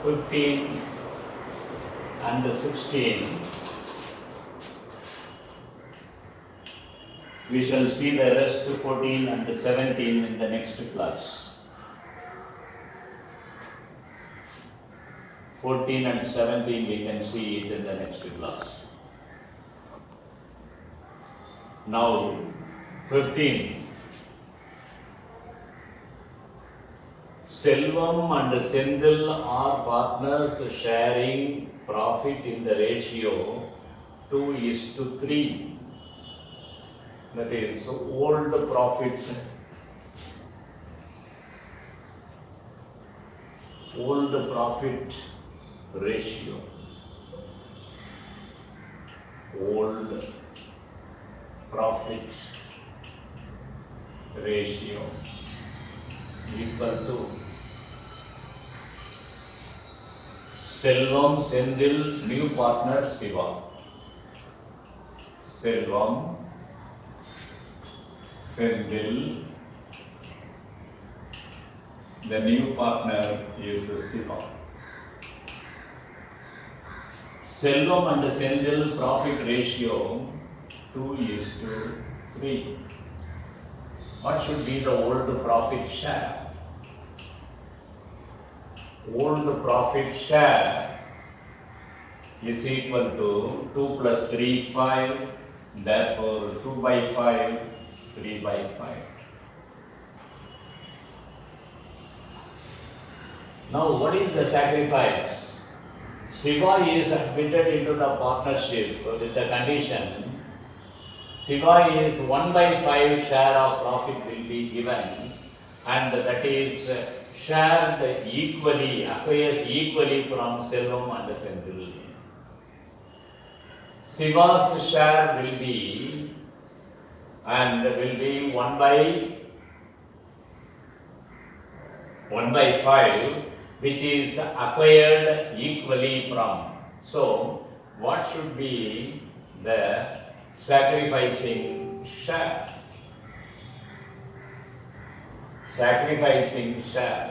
15 and 16. We shall see the rest 14 and 17 in the next class. 14 and 17 we can see it in the next class. Now 15. Selvam and Sendil are partners sharing profit in the ratio 2:3. That is old profit ratio. Old profit ratio equal to Selvam, Sendil, new partner Siva. Selvam, Sendil, the new partner is Siva. Selvam and Sendil profit ratio 2:3. What should be the old profit share? Old profit share is equal to 2 plus 3, 5. Therefore, 2/5, 3/5. Now, what is the sacrifice? Siva is admitted into the partnership with the condition Siva is 1/5 share of profit will be given, and that is shared equally, acquires equally from Selvam and Sendil. Siva's share will be 1/5, which is acquired equally from. So, what should be the sacrificing share? Sacrificing share.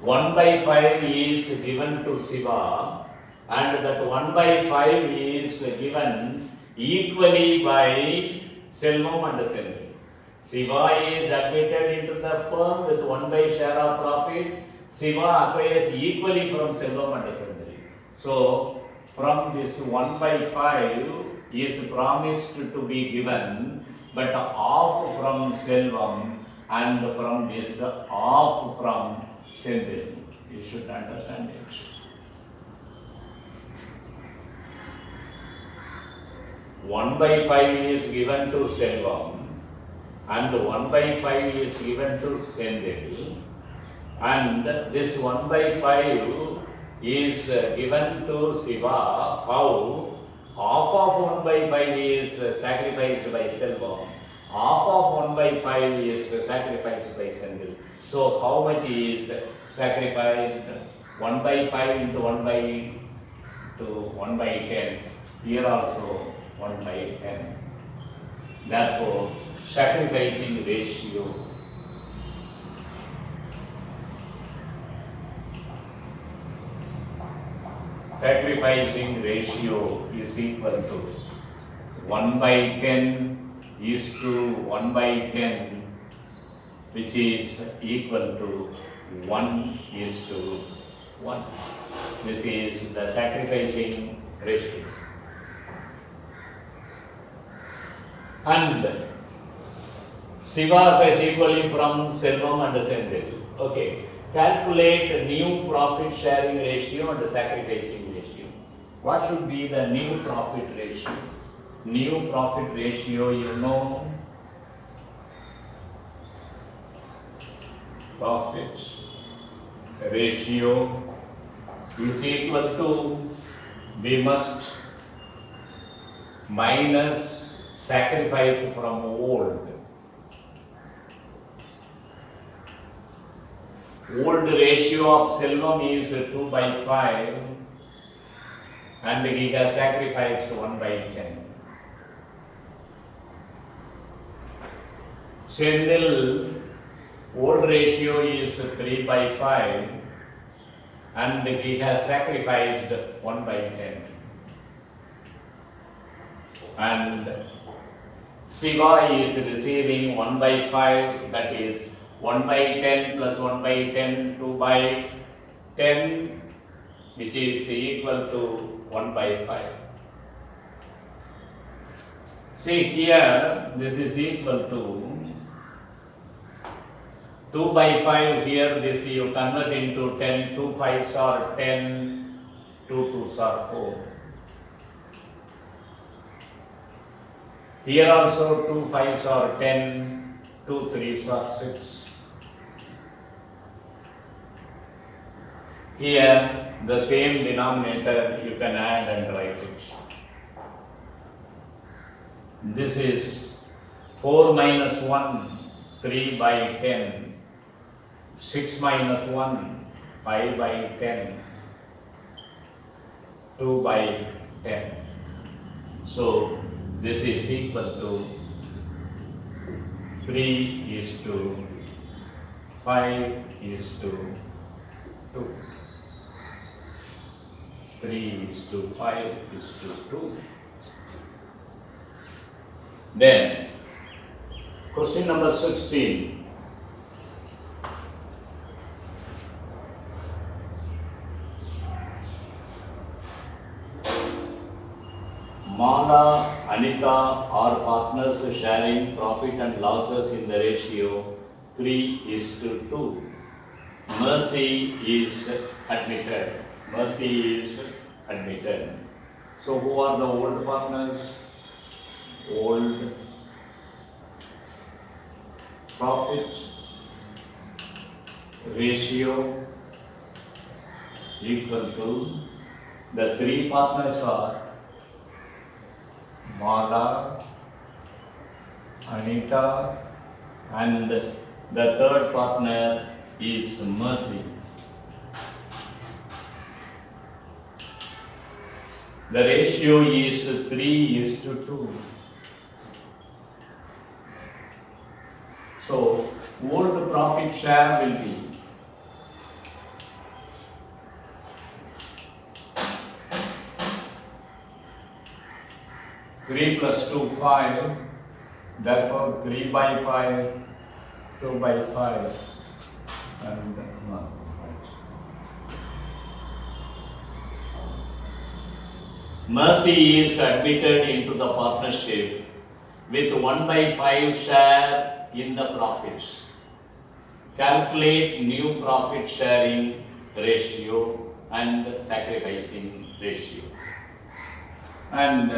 1/5 is given to Siva, and that 1/5 is given equally by Selvam and Sendil. Siva is admitted into the firm with 1/5 share of profit. Siva acquires equally from Selvam and Sendil. So, from this 1/5 is promised to be given, but half from Selvam and from this half from Sendil. You should understand it. 1/5 is given to Selvam and 1/5 is given to Sendil, and this 1/5 is given to Siva. How? Half of 1/5 is sacrificed by Selvam, half of 1/5 is sacrificed by Sendil. So how much is sacrificed? 1/5 into 1/10. Here also 1/10. Therefore, sacrificing ratio is equal to 1/10 is to 1/10, which is equal to 1:1. This is the sacrificing ratio. And Siva is equally from Selvam and Sendil. Okay. Calculate new profit sharing ratio and sacrificing ratio. What should be the new profit ratio? New profit ratio, you know, profit ratio is equal to, we must minus sacrifice from old. Old ratio of Selvam is 2/5 and he has sacrificed 1/10. Sendil, old ratio is 3/5 and he has sacrificed 1 by 10. And Siva is receiving 1 by 5, that is 1 by 10 plus 1 by 10, 2 by 10, which is equal to 1 by 5. See here, this is equal to 2 by 5, here this you convert into 10, 2 5s are 10, 2 2s are 4. Here also 2 5s are 10, 2 3s are 6. Here the same denominator you can add and write it. This is 4 minus 1, 3 by 10, 6 minus 1, 5 by 10, 2 by 10. So this is equal to 3 is to 5 is to 2. 3 is to 5 is to 2. Then, question number 16. Mala, Anita are partners sharing profit and losses in the ratio 3 is to 2. Mercy is admitted. Mercy is admitted. So who are the old partners? Old profit ratio equal to, the three partners are Mala, Anita, and the third partner is Mercy. The ratio is 3 is to 2. So, old profit share will be three plus 2, 5. Therefore, 3 by 5, 2 by 5, and 1. Mercy is admitted into the partnership with 1 by 5 share in the profits. Calculate new profit sharing ratio and sacrificing ratio. And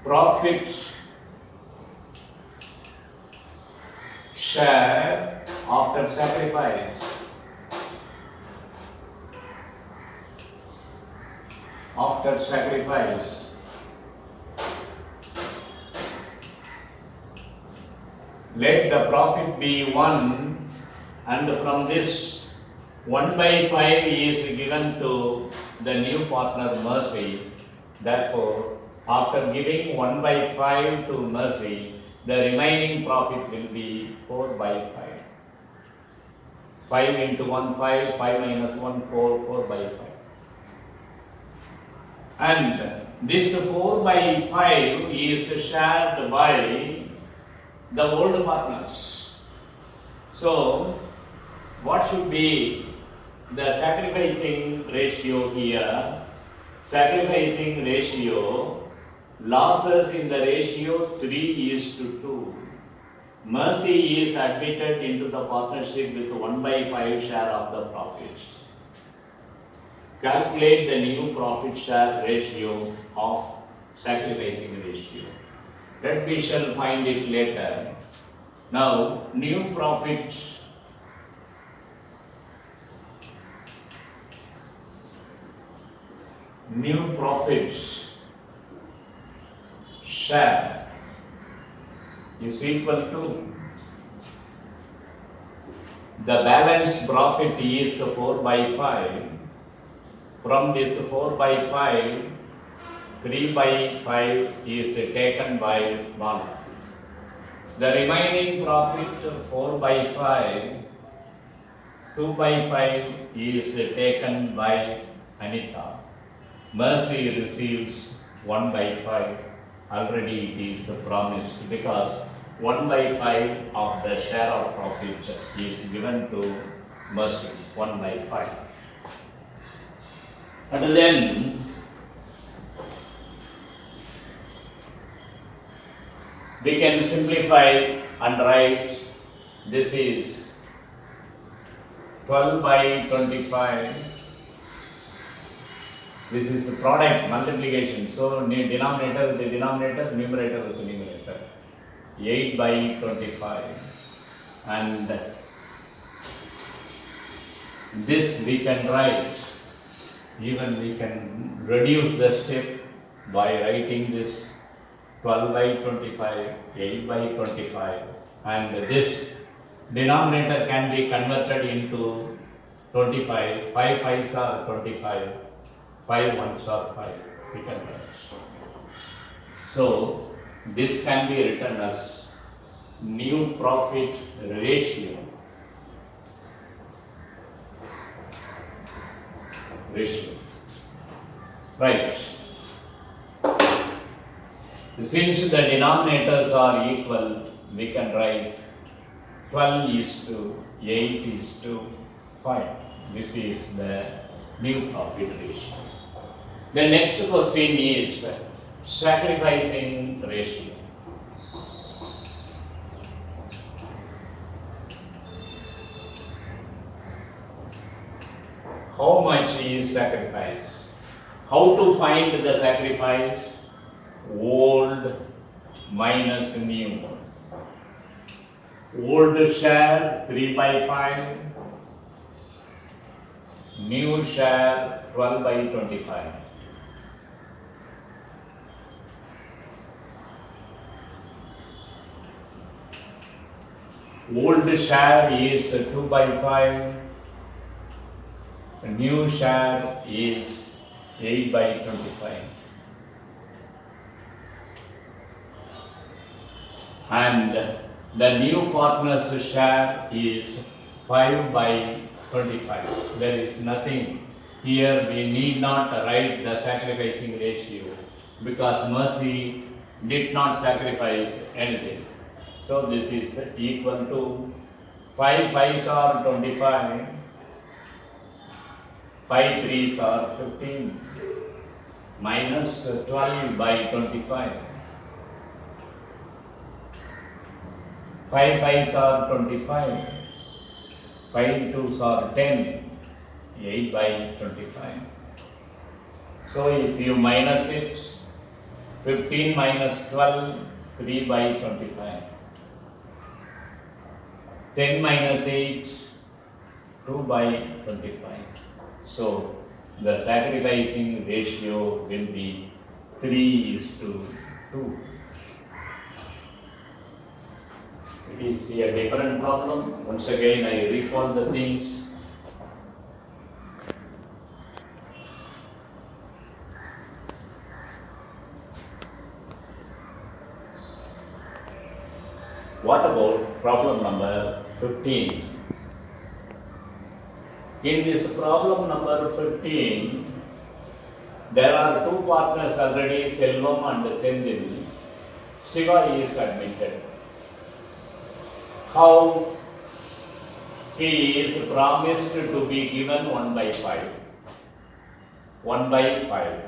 profit share after sacrifice. After sacrifice, let the profit be 1, and from this 1 by 5 is given to the new partner Mercy. Therefore, after giving 1 by 5 to Mercy, the remaining profit will be 4 by 5. 5 into 1, 5, 5 minus 1, 4, 4 by 5. And this 4 by 5 is shared by the old partners. So, what should be the sacrificing ratio here? Sacrificing ratio, losses in the ratio 3 is to 2. Mercy is admitted into the partnership with 1 by 5 share of the profits. Calculate the new profit share ratio of sacrificing ratio. That we shall find it later. Now, new profit share is equal to, the balance profit is 4 by 5. From this 4 by 5, 3 by 5 is taken by Mala. The remaining profit 4 by 5, 2 by 5 is taken by Anita. Mercy receives 1 by 5. Already it is promised because 1 by 5 of the share of profit is given to Mercy, 1 by 5. And then we can simplify and write this is 12 by 25. This is the product multiplication. So denominator with the denominator, numerator with the numerator. 8 by 25. And this we can write. Even we can reduce the step by writing this 12 by 25, 8 by 25, and this denominator can be converted into 25, 5 5s are 25, 5 1s are 5, we can write. So this can be written as new profit ratio. Right. Since the denominators are equal, we can write 12 is to 8 is to 5. This is the new profit ratio. The next question is sacrificing ratio. How much is sacrifice? How to find the sacrifice? Old minus new. Old share 3 by 5. New share 12 by 25. Old share is 2 by 5. New share is 8 by 25. And the new partner's share is 5 by 25. There is nothing here. We need not write the sacrificing ratio because Mercy did not sacrifice anything. So this is equal to 5 5s are 25, 5 3s are 15 minus 12 by 25. 5 5s are 25, 5 2s are 10, 8 by 25. So if you minus it, 15 minus 12, 3 by 25. 10 minus 8, 2 by 25. So the sacrificing ratio will be 3 is to 2. It is a different problem. Once again, I recall the things. What about problem number 15? In this problem number 15, there are two partners already, Selvam and Sendil. Shiva is admitted. How he is promised to be given 1 by 5. 1 by 5.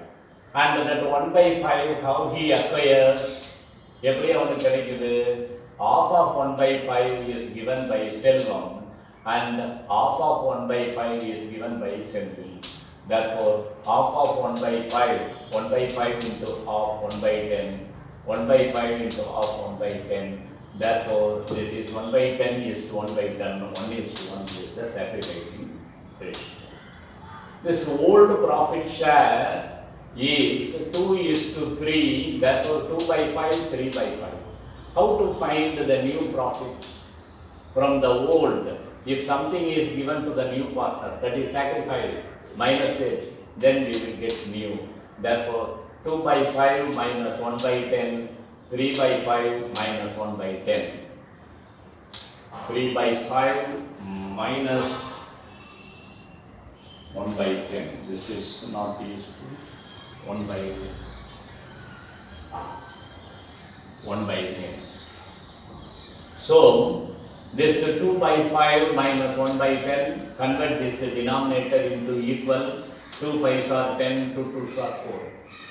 And that 1 by 5, how he acquires? Every one half of 1 by 5 is given by Selvam and half of 1 by 5 is given by Sendil. Therefore, half of 1 by 5, 1 by 5 into half 1 by 10, 1 by 5 into half 1 by 10. Therefore, this is 1 by 10 is to 1 by 10, 1 is to 1 is the sacrificing ratio. This old profit share is 2 is to 3, therefore 2 by 5, 3 by 5. How to find the new profit from the old? If something is given to the new partner, that is sacrifice, minus it, then we will get new. Therefore, 2 by 5 minus 1 by 10, 3 by 5 minus 1 by 10. 3 by 5 minus 1 by 10. This is not useful. 1 by 1 by 10. So, this 2 by 5 minus 1 by 10, convert this denominator into equal. 2 5s are 10, 2 2s are 4.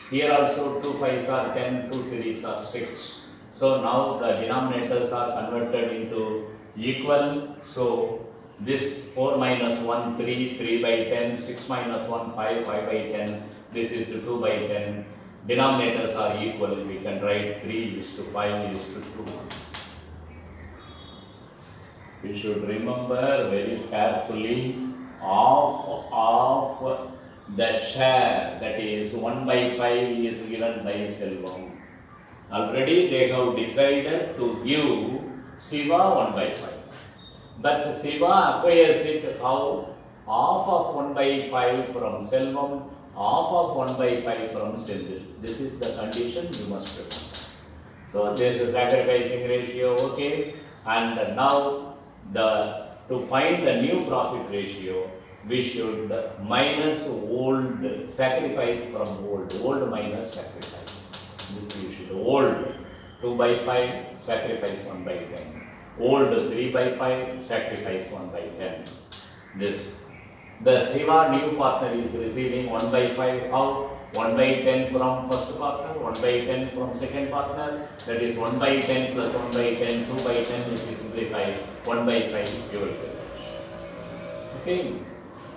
Here also 2 5s are 10, 2 3s are 6. So now the denominators are converted into equal. So this 4 minus 1, 3, 3 by 10, 6 minus 1, 5, 5 by 10. This is 2 by 10. Denominators are equal. We can write 3 is to 5 is to 2. We should remember very carefully of the share, that is 1 by 5 is given by Selvam. Already they have decided to give Siva 1 by 5. But Siva acquires it how? Half of 1 by 5 from Selvam, half of 1 by 5 from Sindhil. This is the condition you must remember. So this is sacrificing ratio, okay. And now to find the new profit ratio, we should minus old, sacrifice from old minus sacrifice. This we should old 2 by 5, sacrifice 1 by 10. Old 3 by 5, sacrifice 1 by 10. This. The Siva new partner is receiving 1 by 5, how? 1 by 10 from first partner, 1 by 10 from second partner, that is 1 by 10 plus 1 by 10, 2 by 10, which is simplified, 1 by 5, you will get. Okay?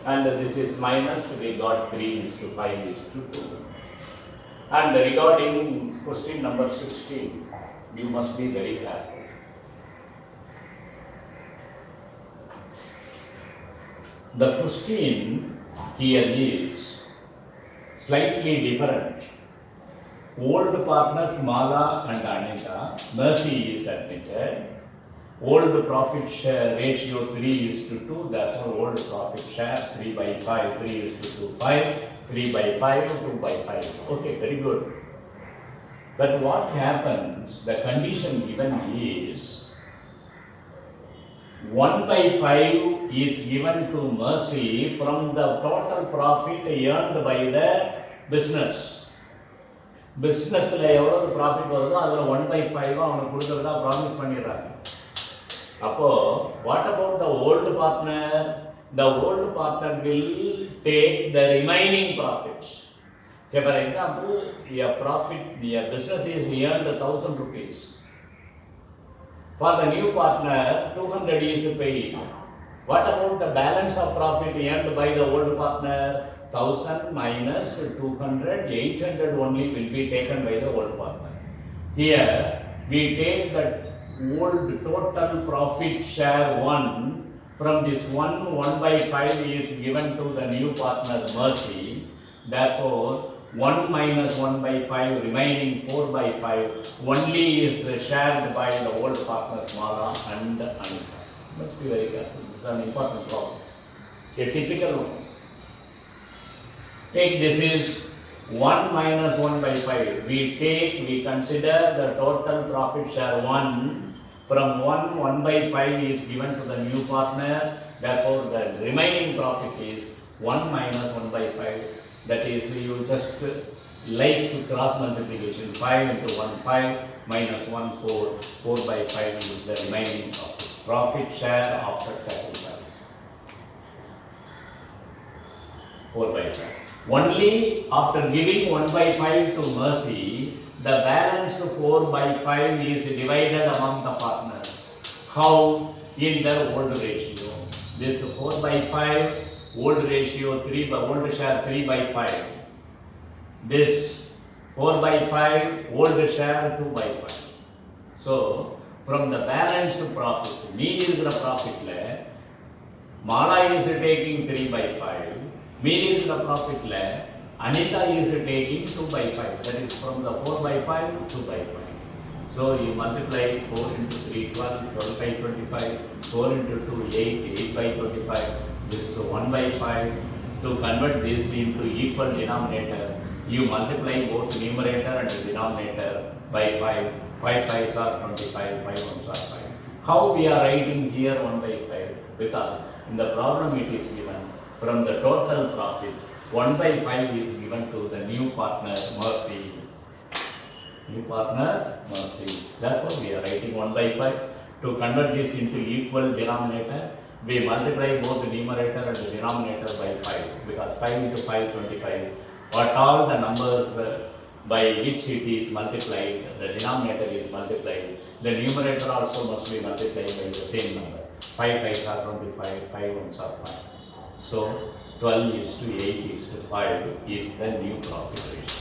And this is minus, we got 3 is to 5 is to 2. And regarding question number 16, you must be very careful. The question here is slightly different. Old partners Mala and Anita, Mercy is admitted. Old profit share ratio 3 is to 2, therefore old profit share 3 by 5, 3 is to 2, 5, 3 by 5, 2 by 5. Okay, very good. But what happens, the condition given is 1 by 5 is given to Mercy from the total profit earned by the business. Businessல எவ்வளவு profit வருதோ அதுல 1 by 5 அவனுக்கு கொடுக்கறதா promise பண்ணிடுறாங்க. அப்போ what about the old partner? The old partner will take the remaining profits. Say for example, a business is earned 1,000 rupees. For the new partner, 200 is paid. What about the balance of profit earned by the old partner? 1,000 minus 200, 800 only will be taken by the old partner. Here, we take the old total profit share 1. From this 1 by 5 is given to the new partner Mercy. Therefore, 1 minus 1 by 5 remaining 4 by 5 only is shared by the old partners Mala and Anita. Must be very careful. This is an important problem. A typical one. Take this is 1 minus 1 by 5. We consider the total profit share 1. From 1 by 5 is given to the new partner. Therefore, the remaining profit is 1 minus 1 by 5. That is, you just like cross multiplication. 5 into 1, 5 minus 1, 4. 4 by 5 is the remaining profit. Profit share after sacrifice. 4 by 5. Only after giving 1 by 5 to Mercy, the balance 4 by 5 is divided among the partners. How? In their old ratio. This 4 by 5, old ratio 3 by old share 3 by 5. This 4 by 5, old share 2 by 5. So, from the balance profit, mean is the profit layer. Mala is taking 3 by 5. Mean is the profit layer. Anita is taking 2 by 5. That is from the 4 by 5 to 2 by 5. So you multiply 4 into 3, 12, 12 by 25, 4 into 2, 8, 8 by 25. This is 1 by 5. To convert this into equal denominator, you multiply both numerator and denominator by 5. 5 5s are 25, 5 1s are 5. How we are writing here 1 by 5? Because in the problem it is given from the total profit 1 by 5 is given to the new partner Mercy. New partner Mercy. Therefore we are writing 1 by 5. To convert this into equal denominator, we multiply both the numerator and the denominator by 5, because 5 into 5 25. What all the numbers by which it is multiplied, the denominator is multiplied, the numerator also must be multiplied by the same number. 5 5s are 25, 5 1s are 5. So 12 is to 8 is to 5 is the new profit ratio.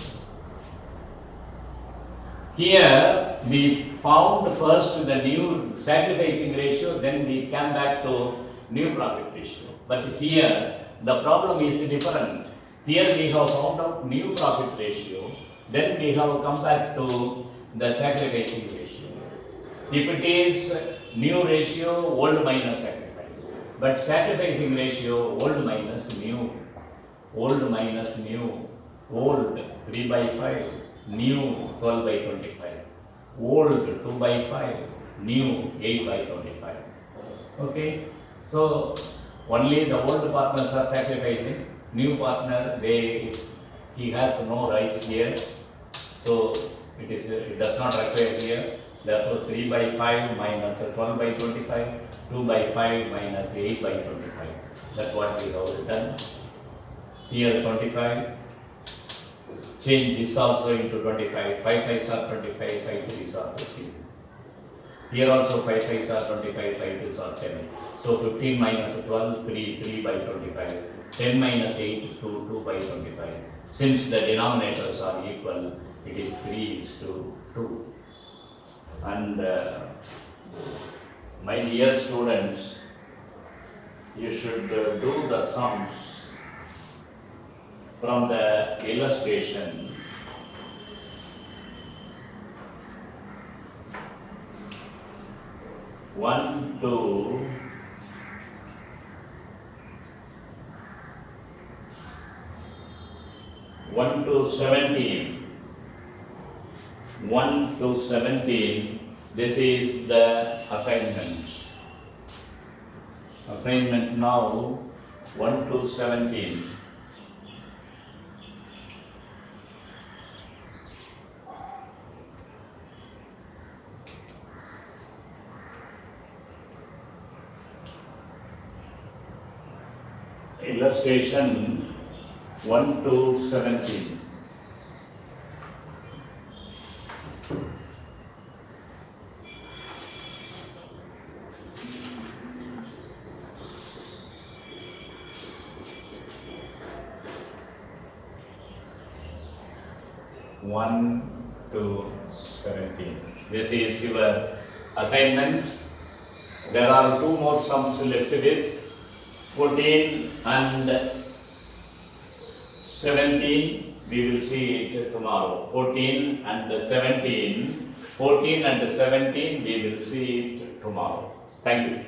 Here we found first the new sacrificing ratio, then we came back to new profit ratio. But here the problem is different. Here we have found out new profit ratio, then we have come back to the sacrificing ratio. If it is new ratio, old minus sacrifice. But sacrificing ratio, old minus new. Old minus new. Old 3 by 5. New 12 by 25. Old 2 by 5. New 8 by 25. Okay. So only the old partners are sacrificing. New partner, he has no right here. So it does not require here. Therefore 3 by 5 minus 12 by 25. 2 by 5 minus 8 by 25. That's what we have written. Here 25. Change this also into 25. 5 5s are 25, 5 3s are 15. Here also 5 5s are 25, 5 2s are 10. So 15 minus 12, 3 by 25. 10 minus 8, 2 by 25. Since the denominators are equal, it is 3 is to 2. And my dear students, you should do the sums from the illustration. One to 17. 1 to 17. This is the assignment. Assignment now 1 to 17. Illustration 1 to 17. This is your assignment. There are 2 more sums left with 14 and 17. We will see it tomorrow. 14 and 17. 14 and 17 we will see it tomorrow. Thank you.